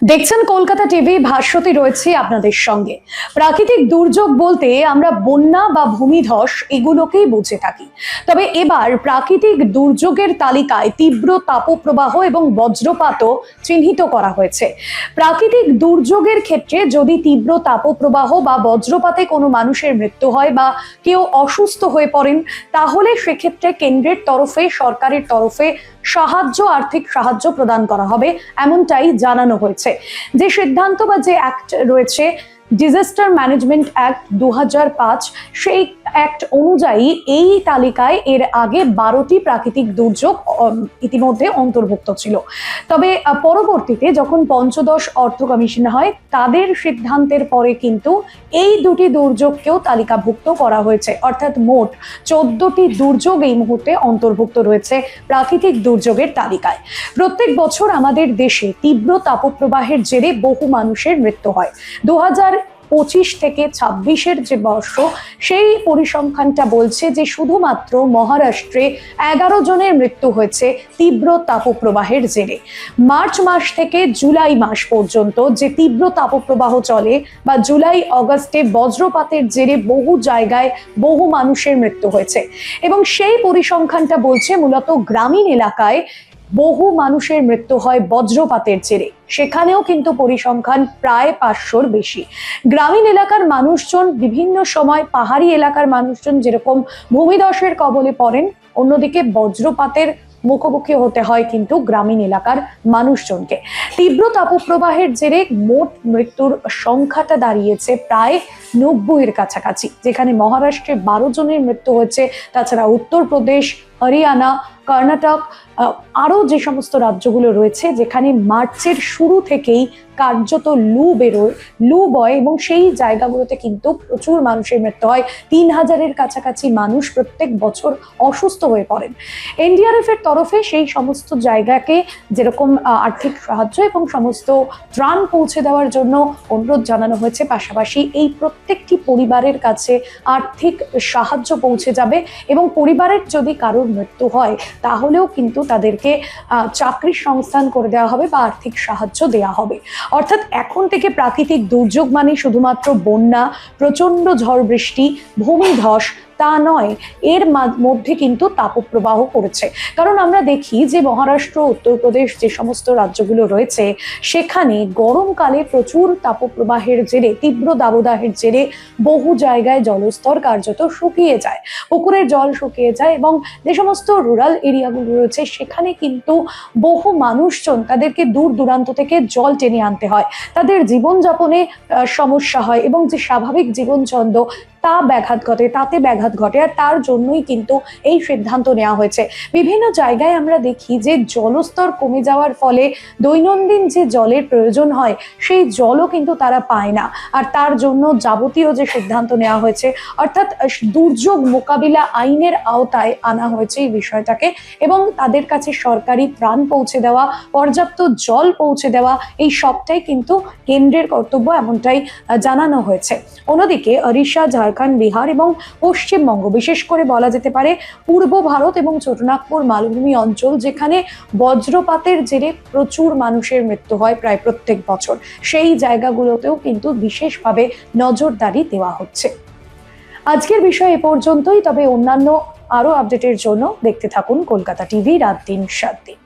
দেখছেন কলকাতা টিভি, ভাস্বতী রয়েছে আপনাদের সঙ্গে। প্রাকৃতিক দুর্যোগ বলতে আমরা বন্যা বা ভূমিধস এগুলোকেই বুঝে থাকি। তবে এবার প্রাকৃতিক দুর্যোগের তালিকায় তীব্র তাপপ্রবাহ এবং বজ্রপাতও চিহ্নিত করা হয়েছে। প্রাকৃতিক দুর্যোগের ক্ষেত্রে যদি তীব্র তাপপ্রবাহ বা বজ্রপাতে কোনো মানুষের মৃত্যু হয় বা কেউ অসুস্থ হয়ে পড়েন, তাহলে সেক্ষেত্রে কেন্দ্রের তরফে, সরকারের তরফে আর্থিক সাহায্য প্রদান করা হবে, এমনটাই জানানো হয়েছে। যে সিদ্ধান্ত বা যে অ্যাক্ট রয়েছে, ডিজাস্টার ম্যানেজমেন্ট অ্যাক্ট 2005, সেই অ্যাক্ট অনুযায়ী এই তালিকায় এর আগে 12টি প্রাকৃতিক দুর্যোগ ইতিমধ্যে অন্তর্ভুক্ত ছিল। তবে পরবর্তীতে যখন পঞ্চদশ অর্থ কমিশন হয়, তাদের সিদ্ধান্তের পরে কিন্তু এই দুটি দুর্যোগকেও তালিকাভুক্ত করা হয়েছে। অর্থাৎ মোট 14টি দুর্যোগ এই মুহূর্তে অন্তর্ভুক্ত রয়েছে প্রাকৃতিক দুর্যোগের তালিকায়। প্রত্যেক বছর আমাদের দেশে তীব্র তাপপ্রবাহের জেরে বহু মানুষের মৃত্যু হয়। 2025 থেকে 26-এর যে বর্ষ, সেই পরিসংখ্যানটা বলছে যে শুধুমাত্র মহারাষ্ট্রে 11 জনের মৃত্যু হয়েছে তীব্র তাপপ্রবাহের জেরে। মার্চ মাস থেকে জুলাই মাস পর্যন্ত যে তীব্র তাপপ্রবাহ চলে, বা জুলাই অগাস্টে বজ্রপাতের জেরে বহু জায়গায় বহু মানুষের মৃত্যু হয়েছে। এবং সেই পরিসংখ্যানটা বলছে মূলত গ্রামীণ এলাকায় বহু মানুষের মৃত্যু হয় বজ্রপাতের জেরে। সেখানেও কিন্তু পরিসংখ্যান প্রায় 500-র বেশি। গ্রামীণ এলাকার মানুষজন বিভিন্ন সময়, পাহাড়ি এলাকার মানুষজন যেরকম ভূমিধসের কবলে পড়েন, অন্যদিকে বজ্রপাতের মুখোমুখি হতে হয় কিন্তু গ্রামীণ এলাকার মানুষজনকে। তীব্র তাপপ্রবাহের জেরে মোট মৃত্যুর সংখ্যাটা দাঁড়িয়েছে প্রায় 90-এর কাছাকাছি, যেখানে মহারাষ্ট্রে 12 জনের মৃত্যু হয়েছে। তাছাড়া উত্তরপ্রদেশ, হরিয়ানা, কর্ণাটক, আরও যে সমস্ত রাজ্যগুলো রয়েছে, যেখানে মার্চের শুরু থেকেই কার্যত লু বয় এবং সেই জায়গাগুলোতে কিন্তু প্রচুর মানুষের মৃত্যু হয়। 3000-এর কাছাকাছি মানুষ প্রত্যেক বছর অসুস্থ হয়ে পড়েন। এনডিআরএফ এর তরফে সেই সমস্ত জায়গাকে যেরকম আর্থিক সাহায্য এবং সমস্ত ত্রাণ পৌঁছে দেওয়ার জন্য অনুরোধ জানানো হয়েছে। পাশাপাশি এই প্রত্যেকটি পরিবারের কাছে আর্থিক সাহায্য পৌঁছে যাবে, এবং পরিবারের যদি কারোর মৃত্যু হয় তাহলেও কিন্তু তাদেরকে চাকরির সংস্থান করে দেওয়া হবে বা আর্থিক সাহায্য দেওয়া হবে। অর্থাৎ এখন থেকে প্রাকৃতিক দুর্যোগ মানে শুধুমাত্র বন্যা, প্রচন্ড ঝড় বৃষ্টি, ভূমিধস তা নয়, এর মধ্যে কিন্তু তাপপ্রবাহ পড়েছে। কারণ আমরা দেখি যে মহারাষ্ট্র, উত্তরপ্রদেশ যে সমস্ত রাজ্যগুলো রয়েছে, সেখানে গরমকালে প্রচুর তাপপ্রবাহের জেরে, তীব্র দাবদাহের জেরে বহু জায়গায় জলস্তর কার্যত শুকিয়ে যায়, পুকুরের জল শুকিয়ে যায়, এবং যে সমস্ত রুরাল এরিয়াগুলো রয়েছে সেখানে কিন্তু বহু মানুষজন, তাদেরকে দূর দূরান্ত থেকে জল টেনে আনতে হয়, তাদের জীবনযাপনে সমস্যা হয়, এবং যে স্বাভাবিক জীবনছন্দ তাতে ব্যাঘাত ঘটে। আর তার জন্যই কিন্তু এই সিদ্ধান্ত নেওয়া হয়েছে। বিভিন্ন জায়গায় আমরা দেখি যে জলস্তর কমে যাওয়ার ফলে দৈনন্দিন যে জলের প্রয়োজন হয়, সেই জলও কিন্তু তারা পায় না। আর তার জন্য যাবতীয় যে সিদ্ধান্ত নেওয়া হয়েছে, অর্থাৎ দুর্যোগ মোকাবিলা আইনের আওতায় আনা হয়েছে এই বিষয়টাকে, এবং তাদের কাছে সরকারি ত্রাণ পৌঁছে দেওয়া, পর্যাপ্ত জল পৌঁছে দেওয়া, এই সবটাই কিন্তু কেন্দ্রের কর্তব্য, এমনটাই জানানো হয়েছে। অন্যদিকে ওড়িশা, ঝাড়খণ্ড, বিহার এবং পশ্চিমবঙ্গ, বিশেষ করে বলা যেতে পারে পূর্ব ভারত এবং ছোটনাগপুর মালভূমি অঞ্চল, যেখানে বজ্রপাতের জেরে প্রচুর মানুষের মৃত্যু হয় প্রায় প্রত্যেক বছর, সেই জায়গাগুলোতেও কিন্তু বিশেষভাবে নজরদারি দেওয়া হচ্ছে। আজকের বিষয় এ পর্যন্তই। তবে অন্যান্য আরো আপডেটের জন্য দেখতে থাকুন কলকাতা টিভি, রাত 3 7 দিন।